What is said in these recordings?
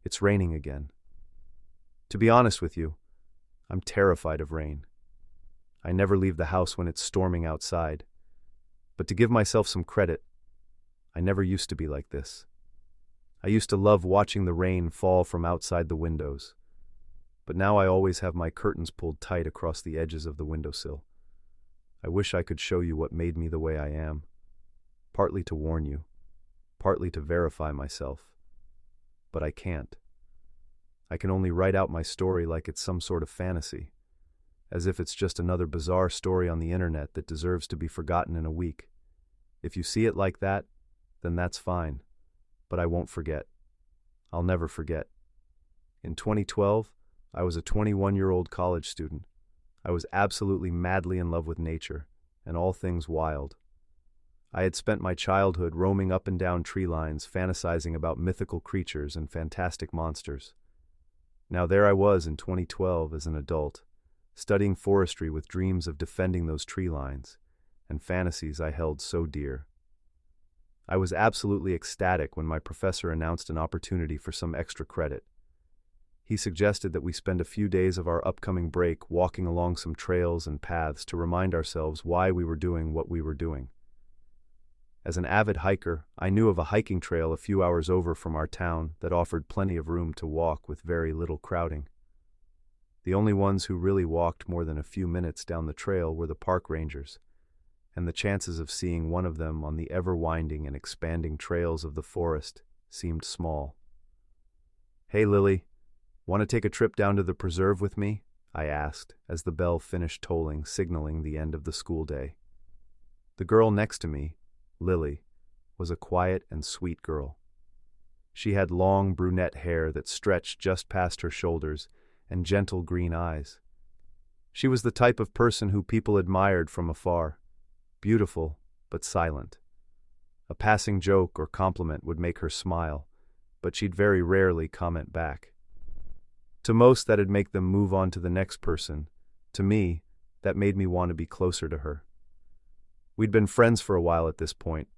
It's raining again. To be honest with you, I'm terrified of rain. I never leave the house when it's storming outside. But to give myself some credit, I never used to be like this. I used to love watching the rain fall from outside the windows. But now I always have my curtains pulled tight across the edges of the windowsill. I wish I could show you what made me the way I am. Partly to warn you, partly to verify myself. But I can't. I can only write out my story like it's some sort of fantasy, as if it's just another bizarre story on the internet that deserves to be forgotten in a week. If you see it like that, then that's fine. But I won't forget. I'll never forget. In 2012, I was a 21-year-old college student. I was absolutely madly in love with nature and all things wild. I had spent my childhood roaming up and down tree lines, fantasizing about mythical creatures and fantastic monsters. Now there I was in 2012 as an adult, studying forestry with dreams of defending those tree lines, and fantasies I held so dear. I was absolutely ecstatic when my professor announced an opportunity for some extra credit. He suggested that we spend a few days of our upcoming break walking along some trails and paths to remind ourselves why we were doing what we were doing. As an avid hiker, I knew of a hiking trail a few hours over from our town that offered plenty of room to walk with very little crowding. The only ones who really walked more than a few minutes down the trail were the park rangers, and the chances of seeing one of them on the ever-winding and expanding trails of the forest seemed small. "Hey, Lily, want to take a trip down to the preserve with me?" I asked, as the bell finished tolling, signaling the end of the school day. The girl next to me, Lily, was a quiet and sweet girl. She had long brunette hair that stretched just past her shoulders and gentle green eyes. She was the type of person who people admired from afar, beautiful but silent. A passing joke or compliment would make her smile, but she'd very rarely comment back. To most, that'd make them move on to the next person. To me, that made me want to be closer to her. We'd been friends for a while at this point.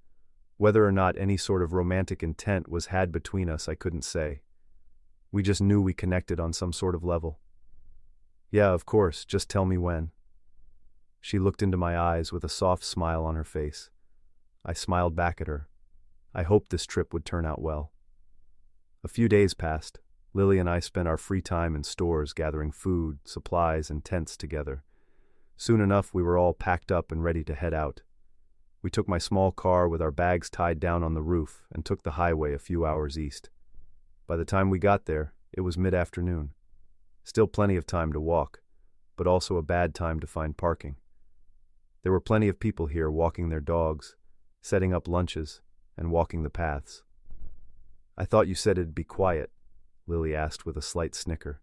Whether or not any sort of romantic intent was had between us, I couldn't say. We just knew we connected on some sort of level. "Yeah, of course, just tell me when." She looked into my eyes with a soft smile on her face. I smiled back at her. I hoped this trip would turn out well. A few days passed. Lily and I spent our free time in stores gathering food, supplies, and tents together. Soon enough, we were all packed up and ready to head out. We took my small car with our bags tied down on the roof and took the highway a few hours east. By the time we got there, it was mid-afternoon. Still plenty of time to walk, but also a bad time to find parking. There were plenty of people here walking their dogs, setting up lunches, and walking the paths. "I thought you said it'd be quiet," Lily asked with a slight snicker.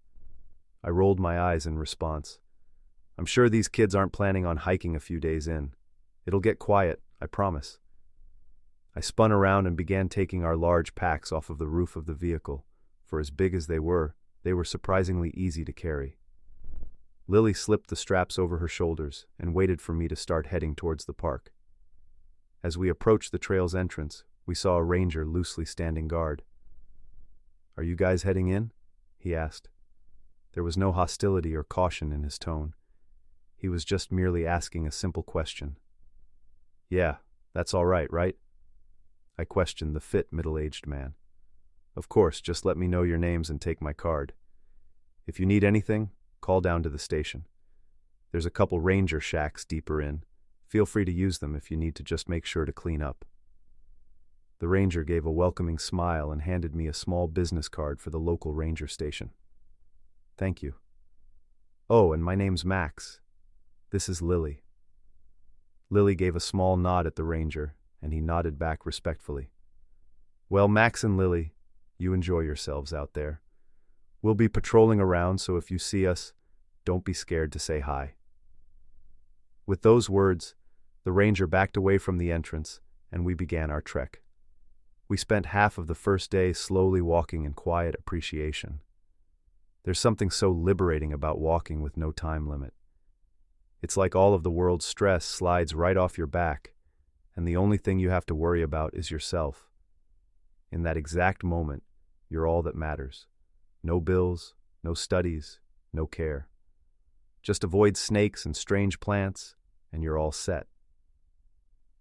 I rolled my eyes in response. "I'm sure these kids aren't planning on hiking a few days in. It'll get quiet, I promise." I spun around and began taking our large packs off of the roof of the vehicle. For as big as they were surprisingly easy to carry. Lily slipped the straps over her shoulders and waited for me to start heading towards the park. As we approached the trail's entrance, we saw a ranger loosely standing guard. "Are you guys heading in?" he asked. There was no hostility or caution in his tone. He was just merely asking a simple question. "Yeah, that's all right, right?" I questioned the fit, middle-aged man. "Of course, just let me know your names and take my card. If you need anything, call down to the station. There's a couple ranger shacks deeper in. Feel free to use them if you need to, just make sure to clean up." The ranger gave a welcoming smile and handed me a small business card for the local ranger station. "Thank you." "Oh, and my name's Max. This is Lily." Lily gave a small nod at the ranger, and he nodded back respectfully. "Well, Max and Lily, you enjoy yourselves out there. We'll be patrolling around, so if you see us, don't be scared to say hi." With those words, the ranger backed away from the entrance, and we began our trek. We spent half of the first day slowly walking in quiet appreciation. There's something so liberating about walking with no time limit. It's like all of the world's stress slides right off your back, and the only thing you have to worry about is yourself. In that exact moment, You're all that matters. No bills, no studies, no care. Just avoid snakes and strange plants, and you're all set.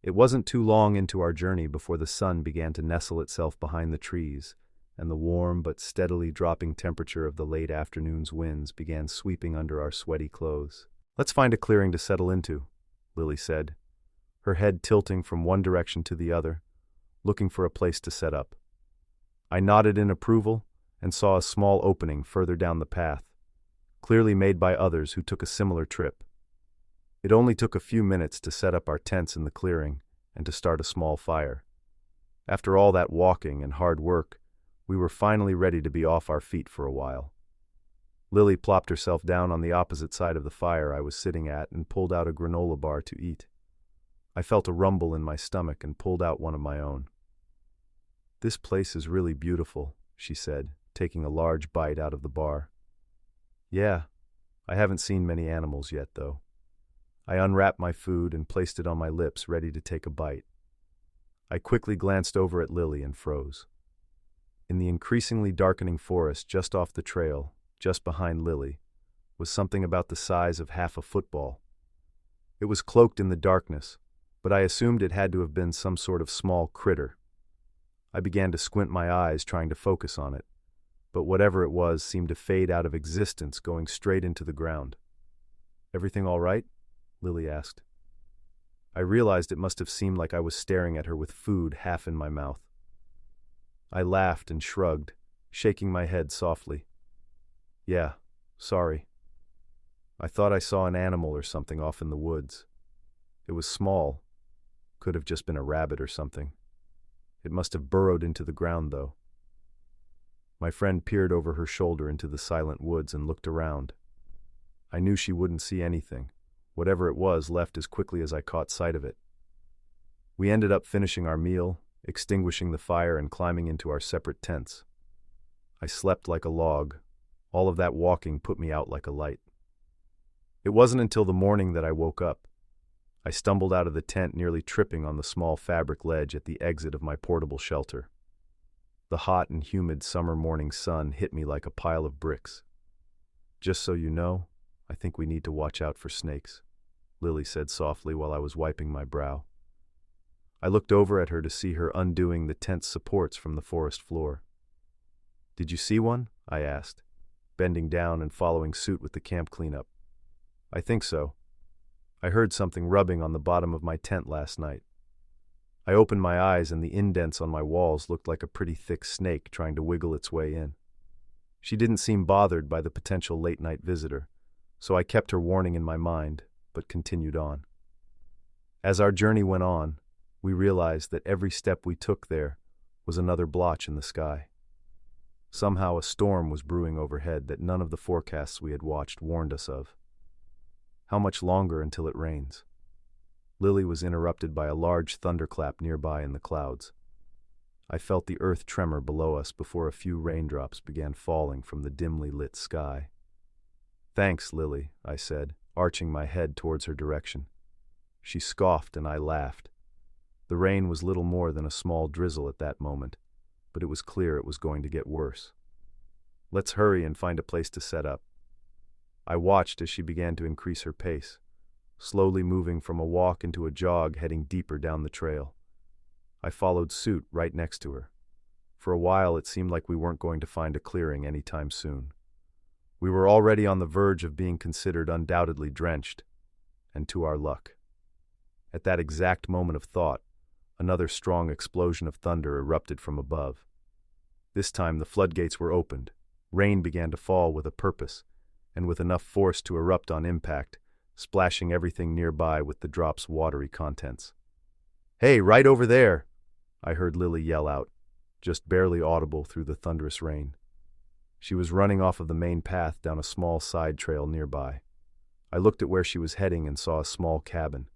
It wasn't too long into our journey before the sun began to nestle itself behind the trees, and the warm but steadily dropping temperature of the late afternoon's winds began sweeping under our sweaty clothes. "Let's find a clearing to settle into," Lily said, her head tilting from one direction to the other, looking for a place to set up. I nodded in approval and saw a small opening further down the path, clearly made by others who took a similar trip. It only took a few minutes to set up our tents in the clearing and to start a small fire. After all that walking and hard work, we were finally ready to be off our feet for a while. Lily plopped herself down on the opposite side of the fire I was sitting at and pulled out a granola bar to eat. I felt a rumble in my stomach and pulled out one of my own. "This place is really beautiful," she said, taking a large bite out of the bar. "Yeah, I haven't seen many animals yet, though." I unwrapped my food and placed it on my lips, ready to take a bite. I quickly glanced over at Lily and froze. In the increasingly darkening forest just off the trail, just behind Lily, was something about the size of half a football. It was cloaked in the darkness, but I assumed it had to have been some sort of small critter. I began to squint my eyes, trying to focus on it, but whatever it was seemed to fade out of existence, going straight into the ground. "Everything all right?" Lily asked. I realized it must have seemed like I was staring at her with food half in my mouth. I laughed and shrugged, shaking my head softly. "Yeah, sorry. I thought I saw an animal or something off in the woods. It was small. Could have just been a rabbit or something. It must have burrowed into the ground, though." My friend peered over her shoulder into the silent woods and looked around. I knew she wouldn't see anything. Whatever it was left as quickly as I caught sight of it. We ended up finishing our meal, extinguishing the fire, and climbing into our separate tents. I slept like a log. All of that walking put me out like a light. It wasn't until the morning that I woke up. I stumbled out of the tent, nearly tripping on the small fabric ledge at the exit of my portable shelter. The hot and humid summer morning sun hit me like a pile of bricks. "Just so you know, I think we need to watch out for snakes," Lily said softly while I was wiping my brow. I looked over at her to see her undoing the tent's supports from the forest floor. "Did you see one?" I asked, bending down and following suit with the camp cleanup. "I think so. I heard something rubbing on the bottom of my tent last night." I opened my eyes and the indents on my walls looked like a pretty thick snake trying to wiggle its way in. She didn't seem bothered by the potential late-night visitor, so I kept her warning in my mind, but continued on. As our journey went on, we realized that every step we took there was another blotch in the sky. Somehow a storm was brewing overhead that none of the forecasts we had watched warned us of. How much longer until it rains? Lily was interrupted by a large thunderclap nearby in the clouds. I felt the earth tremor below us before a few raindrops began falling from the dimly lit sky. "Thanks, Lily," I said, arching my head towards her direction. She scoffed and I laughed. The rain was little more than a small drizzle at that moment, but it was clear it was going to get worse. "Let's hurry and find a place to set up." I watched as she began to increase her pace, slowly moving from a walk into a jog, heading deeper down the trail. I followed suit right next to her. For a while it seemed like we weren't going to find a clearing anytime soon. We were already on the verge of being considered undoubtedly drenched, and to our luck. At that exact moment of thought, another strong explosion of thunder erupted from above. This time the floodgates were opened. Rain began to fall with a purpose, and with enough force to erupt on impact, splashing everything nearby with the drop's watery contents. "Hey, right over there!" I heard Lily yell out, just barely audible through the thunderous rain. She was running off of the main path down a small side trail nearby. I looked at where she was heading and saw a small cabin.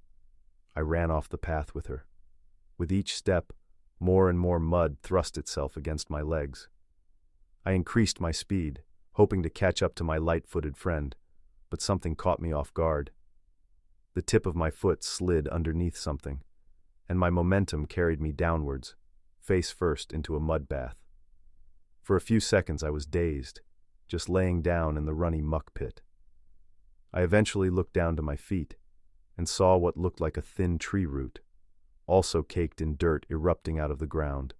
I ran off the path with her. With each step, more and more mud thrust itself against my legs. I increased my speed, hoping to catch up to my light-footed friend, but something caught me off guard. The tip of my foot slid underneath something, and my momentum carried me downwards, face first into a mud bath. For a few seconds I was dazed, just laying down in the runny muck pit. I eventually looked down to my feet and saw what looked like a thin tree root, also caked in dirt erupting out of the ground.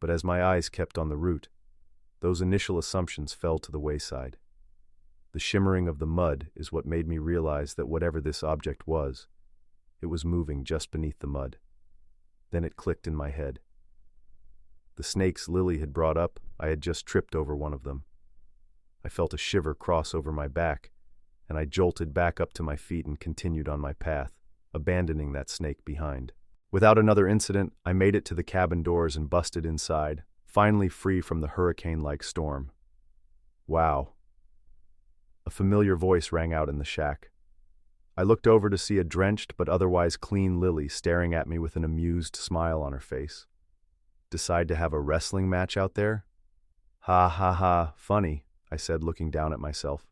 But as my eyes kept on the root, those initial assumptions fell to the wayside. The shimmering of the mud is what made me realize that whatever this object was, it was moving just beneath the mud. Then it clicked in my head. The snakes Lily had brought up, I had just tripped over one of them. I felt a shiver cross over my back, and I jolted back up to my feet and continued on my path, abandoning that snake behind. Without another incident, I made it to the cabin doors and busted inside, finally free from the hurricane-like storm. Wow. A familiar voice rang out in the shack. I looked over to see a drenched but otherwise clean Lily staring at me with an amused smile on her face. Decide to have a wrestling match out there? Ha ha ha, funny, I said, looking down at myself.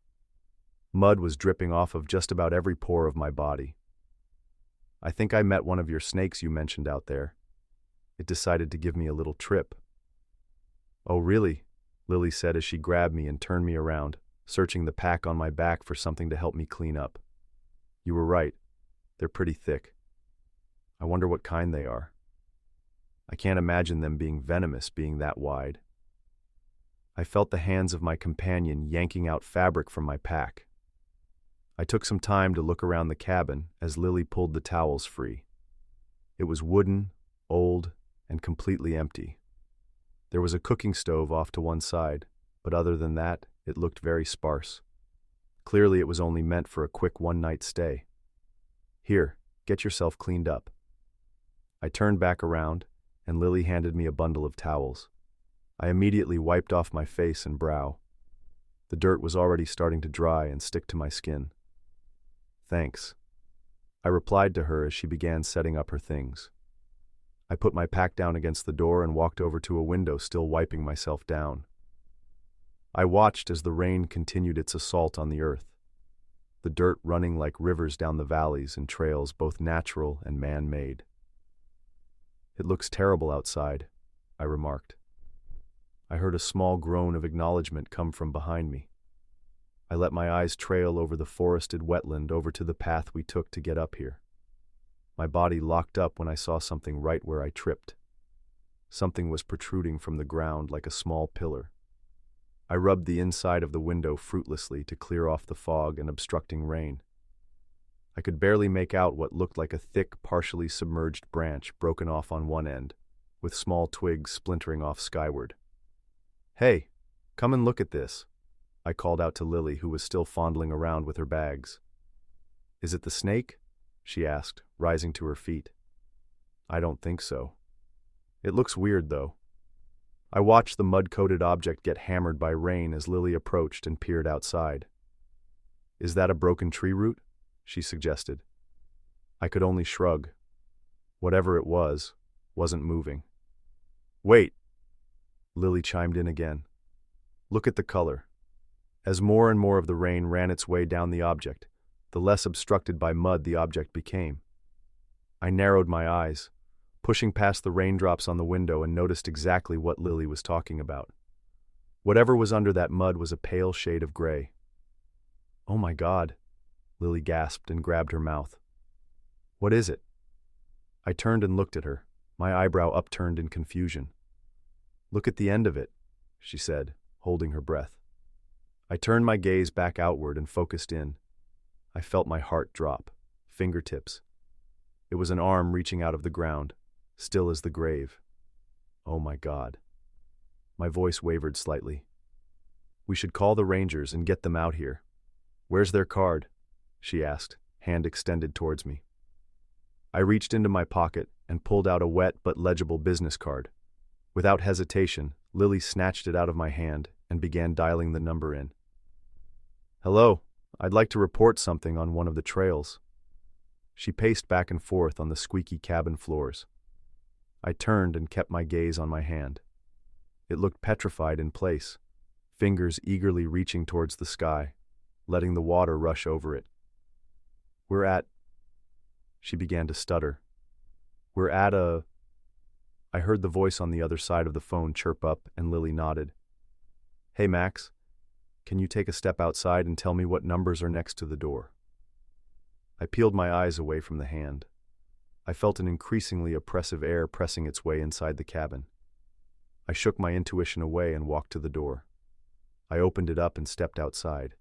Mud was dripping off of just about every pore of my body. I think I met one of your snakes you mentioned out there. It decided to give me a little trip. Oh, really? Lily said as she grabbed me and turned me around, searching the pack on my back for something to help me clean up. You were right. They're pretty thick. I wonder what kind they are. I can't imagine them being venomous, being that wide. I felt the hands of my companion yanking out fabric from my pack. I took some time to look around the cabin as Lily pulled the towels free. It was wooden, old, and completely empty. There was a cooking stove off to one side, but other than that, it looked very sparse. Clearly it was only meant for a quick one-night stay. Here, get yourself cleaned up. I turned back around, and Lily handed me a bundle of towels. I immediately wiped off my face and brow. The dirt was already starting to dry and stick to my skin. Thanks. I replied to her as she began setting up her things. I put my pack down against the door and walked over to a window, still wiping myself down. I watched as the rain continued its assault on the earth, the dirt running like rivers down the valleys and trails, both natural and man-made. It looks terrible outside, I remarked. I heard a small groan of acknowledgement come from behind me. I let my eyes trail over the forested wetland over to the path we took to get up here. My body locked up when I saw something right where I tripped. Something was protruding from the ground like a small pillar. I rubbed the inside of the window fruitlessly to clear off the fog and obstructing rain. I could barely make out what looked like a thick, partially submerged branch broken off on one end, with small twigs splintering off skyward. Hey, come and look at this, I called out to Lily, who was still fondling around with her bags. Is it the snake? She asked, rising to her feet. I don't think so. It looks weird, though. I watched the mud-coated object get hammered by rain as Lily approached and peered outside. Is that a broken tree root? She suggested. I could only shrug. Whatever it was, wasn't moving. Wait! Lily chimed in again. Look at the color. As more and more of the rain ran its way down the object, the less obstructed by mud the object became. I narrowed my eyes, pushing past the raindrops on the window, and noticed exactly what Lily was talking about. Whatever was under that mud was a pale shade of gray. Oh my God, Lily gasped and grabbed her mouth. What is it? I turned and looked at her, my eyebrow upturned in confusion. Look at the end of it, she said, holding her breath. I turned my gaze back outward and focused in. I felt my heart drop, fingertips. It was an arm reaching out of the ground, still as the grave. Oh my God. My voice wavered slightly. We should call the rangers and get them out here. Where's their card? She asked, hand extended towards me. I reached into my pocket and pulled out a wet but legible business card. Without hesitation, Lily snatched it out of my hand and began dialing the number in. Hello, I'd like to report something on one of the trails. She paced back and forth on the squeaky cabin floors. I turned and kept my gaze on my hand. It looked petrified in place, fingers eagerly reaching towards the sky, letting the water rush over it. She began to stutter. We're at a... I heard the voice on the other side of the phone chirp up, and Lily nodded. "Hey, Max, can you take a step outside and tell me what numbers are next to the door?" I peeled my eyes away from the hand. I felt an increasingly oppressive air pressing its way inside the cabin. I shook my intuition away and walked to the door. I opened it up and stepped outside.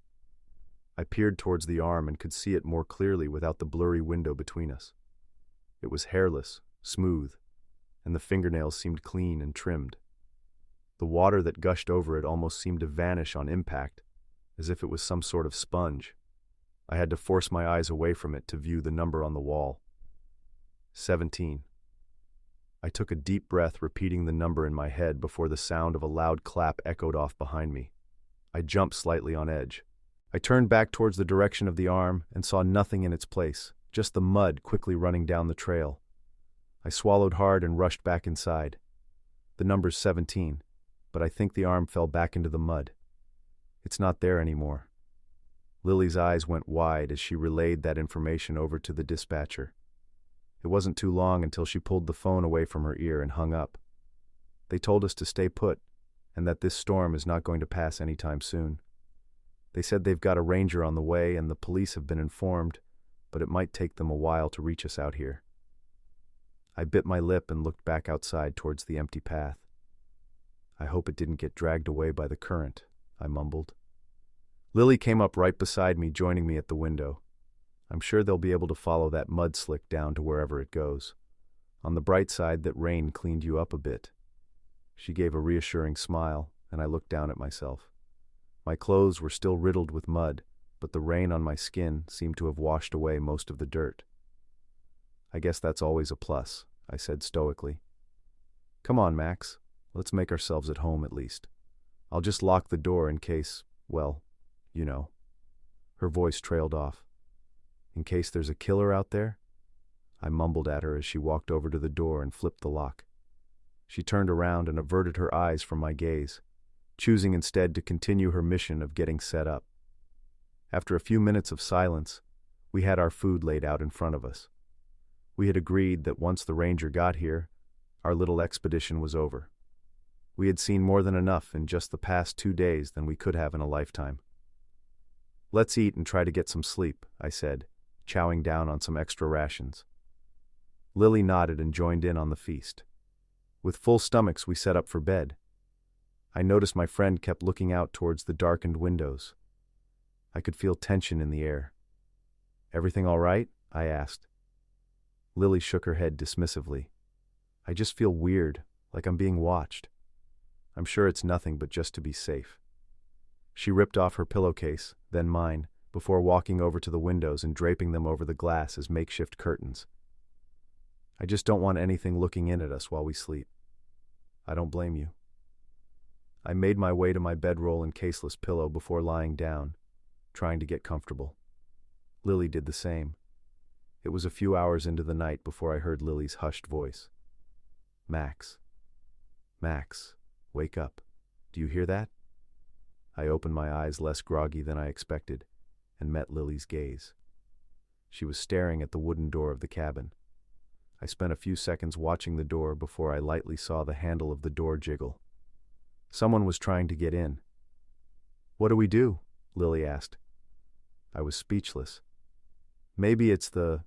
I peered towards the arm and could see it more clearly without the blurry window between us. It was hairless, smooth, and the fingernails seemed clean and trimmed. The water that gushed over it almost seemed to vanish on impact, as if it was some sort of sponge. I had to force my eyes away from it to view the number on the wall. 17. I took a deep breath, repeating the number in my head before the sound of a loud clap echoed off behind me. I jumped slightly on edge. I turned back towards the direction of the arm and saw nothing in its place, just the mud quickly running down the trail. I swallowed hard and rushed back inside. The number's 17, but I think the arm fell back into the mud. It's not there anymore. Lily's eyes went wide as she relayed that information over to the dispatcher. It wasn't too long until she pulled the phone away from her ear and hung up. They told us to stay put, and that this storm is not going to pass anytime soon. They said they've got a ranger on the way and the police have been informed, but it might take them a while to reach us out here. I bit my lip and looked back outside towards the empty path. "I hope it didn't get dragged away by the current," I mumbled. Lily came up right beside me, joining me at the window. "I'm sure they'll be able to follow that mud slick down to wherever it goes. On the bright side, that rain cleaned you up a bit." She gave a reassuring smile, and I looked down at myself. My clothes were still riddled with mud, but the rain on my skin seemed to have washed away most of the dirt. "I guess that's always a plus," I said stoically. "Come on, Max. Let's make ourselves at home at least. I'll just lock the door in case, well, you know." Her voice trailed off. "In case there's a killer out there?" I mumbled at her as she walked over to the door and flipped the lock. She turned around and averted her eyes from my gaze, choosing instead to continue her mission of getting set up. After a few minutes of silence, we had our food laid out in front of us. We had agreed that once the ranger got here, our little expedition was over. We had seen more than enough in just the past 2 days than we could have in a lifetime. "Let's eat and try to get some sleep," I said, chowing down on some extra rations. Lily nodded and joined in on the feast. With full stomachs, we set up for bed. I noticed my friend kept looking out towards the darkened windows. I could feel tension in the air. "Everything all right?" I asked. Lily shook her head dismissively. "I just feel weird, like I'm being watched. I'm sure it's nothing but just to be safe." She ripped off her pillowcase, then mine, before walking over to the windows and draping them over the glass as makeshift curtains. "I just don't want anything looking in at us while we sleep." "I don't blame you." I made my way to my bedroll and caseless pillow before lying down, trying to get comfortable. Lily did the same. It was a few hours into the night before I heard Lily's hushed voice. "Max. Max, wake up. Do you hear that?" I opened my eyes less groggy than I expected, and met Lily's gaze. She was staring at the wooden door of the cabin. I spent a few seconds watching the door before I lightly saw the handle of the door jiggle. Someone was trying to get in. "What do we do?" Lily asked. I was speechless. "Maybe it's the—"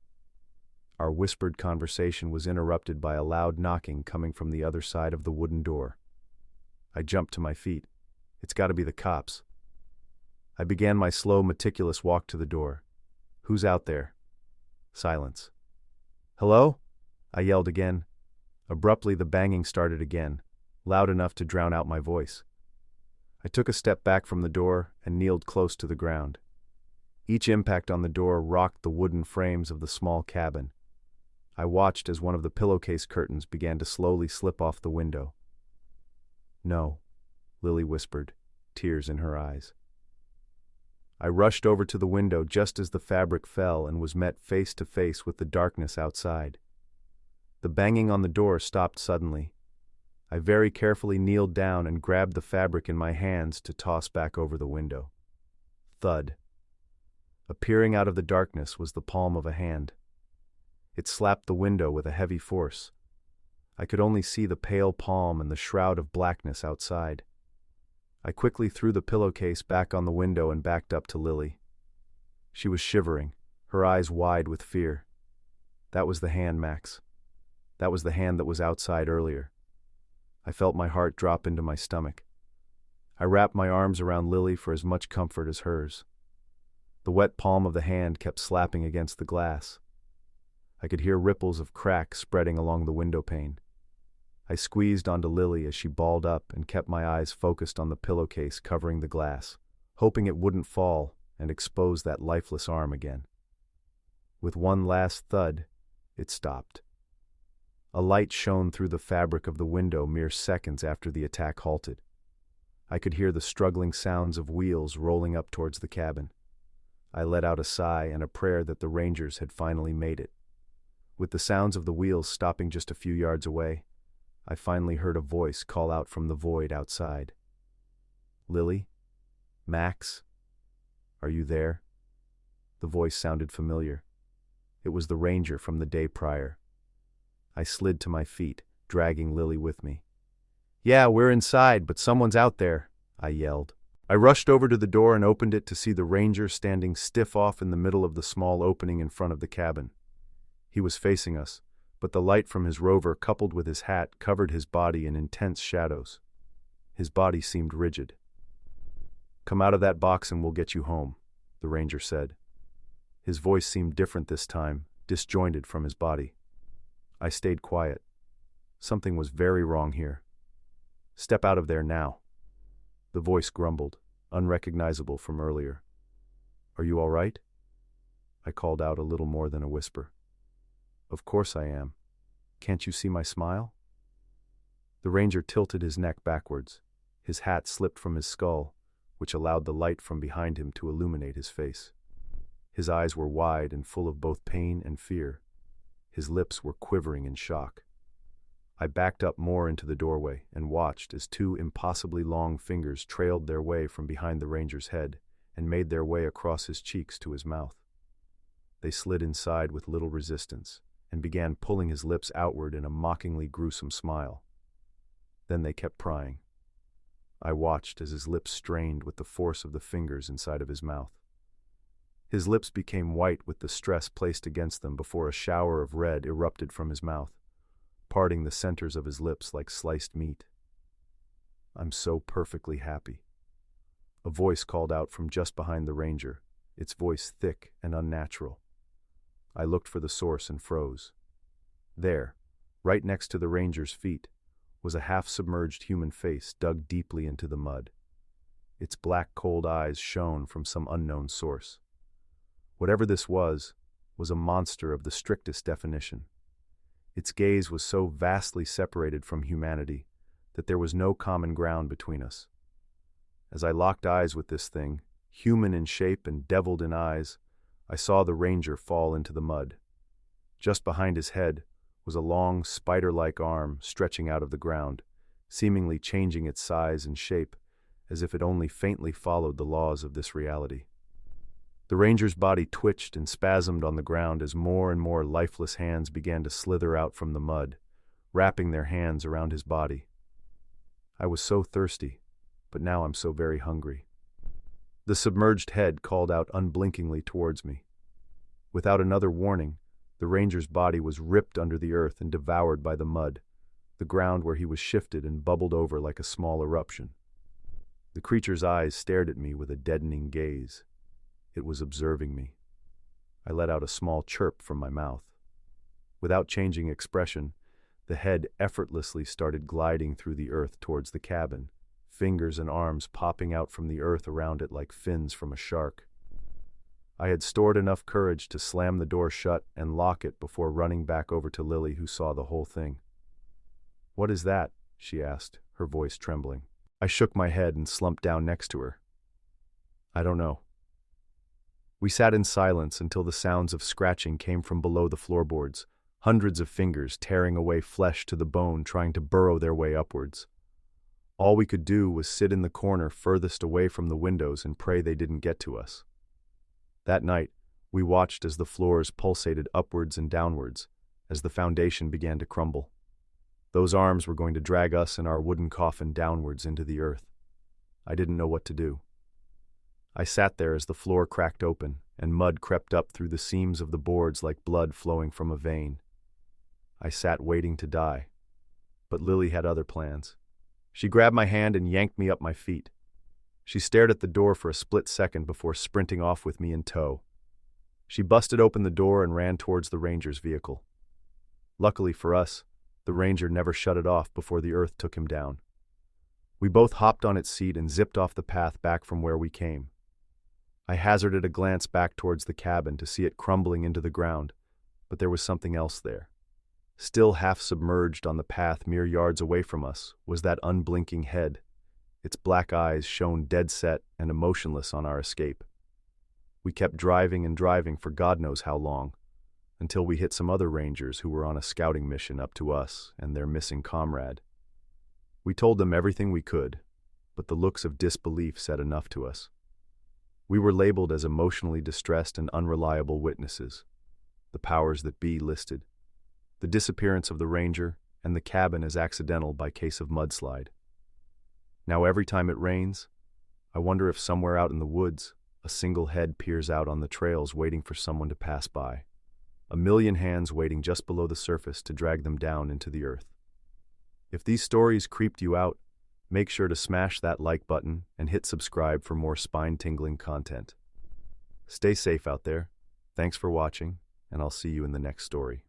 Our whispered conversation was interrupted by a loud knocking coming from the other side of the wooden door. I jumped to my feet. "It's got to be the cops." I began my slow, meticulous walk to the door. "Who's out there?" Silence. "Hello?" I yelled again. Abruptly, the banging started again, loud enough to drown out my voice. I took a step back from the door and kneeled close to the ground. Each impact on the door rocked the wooden frames of the small cabin. I watched as one of the pillowcase curtains began to slowly slip off the window. "No," Lily whispered, tears in her eyes. I rushed over to the window just as the fabric fell and was met face to face with the darkness outside. The banging on the door stopped suddenly. I very carefully kneeled down and grabbed the fabric in my hands to toss back over the window. Thud. Appearing out of the darkness was the palm of a hand. It slapped the window with a heavy force. I could only see the pale palm and the shroud of blackness outside. I quickly threw the pillowcase back on the window and backed up to Lily. She was shivering, her eyes wide with fear. That was the hand, Max. That was the hand that was outside earlier. I felt my heart drop into my stomach. I wrapped my arms around Lily for as much comfort as hers. The wet palm of the hand kept slapping against the glass. I could hear ripples of crack spreading along the window pane. I squeezed onto Lily as she balled up and kept my eyes focused on the pillowcase covering the glass, hoping it wouldn't fall and expose that lifeless arm again. With one last thud, it stopped. A light shone through the fabric of the window mere seconds after the attack halted. I could hear the struggling sounds of wheels rolling up towards the cabin. I let out a sigh and a prayer that the Rangers had finally made it. With the sounds of the wheels stopping just a few yards away, I finally heard a voice call out from the void outside. "Lily? Max? Are you there?" The voice sounded familiar. It was the Ranger from the day prior. I slid to my feet, dragging Lily with me. "Yeah, we're inside, but someone's out there," I yelled. I rushed over to the door and opened it to see the Ranger standing stiff off in the middle of the small opening in front of the cabin. He was facing us, but the light from his rover coupled with his hat covered his body in intense shadows. His body seemed rigid. "Come out of that box and we'll get you home," the Ranger said. His voice seemed different this time, disjointed from his body. I stayed quiet. Something was very wrong here. "Step out of there now." The voice grumbled, unrecognizable from earlier. "Are you all right?" I called out a little more than a whisper. "Of course I am. Can't you see my smile?" The Ranger tilted his neck backwards. His hat slipped from his skull, which allowed the light from behind him to illuminate his face. His eyes were wide and full of both pain and fear. His lips were quivering in shock. I backed up more into the doorway and watched as two impossibly long fingers trailed their way from behind the Ranger's head and made their way across his cheeks to his mouth. They slid inside with little resistance and began pulling his lips outward in a mockingly gruesome smile. Then they kept prying. I watched as his lips strained with the force of the fingers inside of his mouth. His lips became white with the stress placed against them before a shower of red erupted from his mouth, parting the centers of his lips like sliced meat. "I'm so perfectly happy." A voice called out from just behind the Ranger, its voice thick and unnatural. I looked for the source and froze. There, right next to the Ranger's feet, was a half-submerged human face dug deeply into the mud. Its black, cold eyes shone from some unknown source. Whatever this was a monster of the strictest definition. Its gaze was so vastly separated from humanity that there was no common ground between us. As I locked eyes with this thing, human in shape and deviled in eyes, I saw the Ranger fall into the mud. Just behind his head was a long, spider-like arm stretching out of the ground, seemingly changing its size and shape, as if it only faintly followed the laws of this reality. The Ranger's body twitched and spasmed on the ground as more and more lifeless hands began to slither out from the mud, wrapping their hands around his body. I was so thirsty, but now I'm so very hungry. The submerged head called out unblinkingly towards me. Without another warning, the Ranger's body was ripped under the earth and devoured by the mud, the ground where he was shifted and bubbled over like a small eruption. The creature's eyes stared at me with a deadening gaze. It was observing me. I let out a small chirp from my mouth. Without changing expression, the head effortlessly started gliding through the earth towards the cabin, fingers and arms popping out from the earth around it like fins from a shark. I had stored enough courage to slam the door shut and lock it before running back over to Lily, who saw the whole thing. "What is that?" she asked, her voice trembling. I shook my head and slumped down next to her. "I don't know." We sat in silence until the sounds of scratching came from below the floorboards, hundreds of fingers tearing away flesh to the bone trying to burrow their way upwards. All we could do was sit in the corner furthest away from the windows and pray they didn't get to us. That night, we watched as the floors pulsated upwards and downwards, as the foundation began to crumble. Those arms were going to drag us in our wooden coffin downwards into the earth. I didn't know what to do. I sat there as the floor cracked open, and mud crept up through the seams of the boards like blood flowing from a vein. I sat waiting to die. But Lily had other plans. She grabbed my hand and yanked me up my feet. She stared at the door for a split second before sprinting off with me in tow. She busted open the door and ran towards the ranger's vehicle. Luckily for us, the ranger never shut it off before the earth took him down. We both hopped on its seat and zipped off the path back from where we came. I hazarded a glance back towards the cabin to see it crumbling into the ground, but there was something else there. Still half submerged on the path mere yards away from us was that unblinking head. Its black eyes shone dead set and emotionless on our escape. We kept driving and driving for God knows how long, until we hit some other rangers who were on a scouting mission up to us and their missing comrade. We told them everything we could, but the looks of disbelief said enough to us. We were labeled as emotionally distressed and unreliable witnesses. The powers that be listed the disappearance of the ranger and the cabin as accidental by case of mudslide. Now every time it rains, I wonder if somewhere out in the woods, a single head peers out on the trails waiting for someone to pass by. A million hands waiting just below the surface to drag them down into the earth. If these stories creeped you out, make sure to smash that like button and hit subscribe for more spine-tingling content. Stay safe out there. Thanks for watching, and I'll see you in the next story.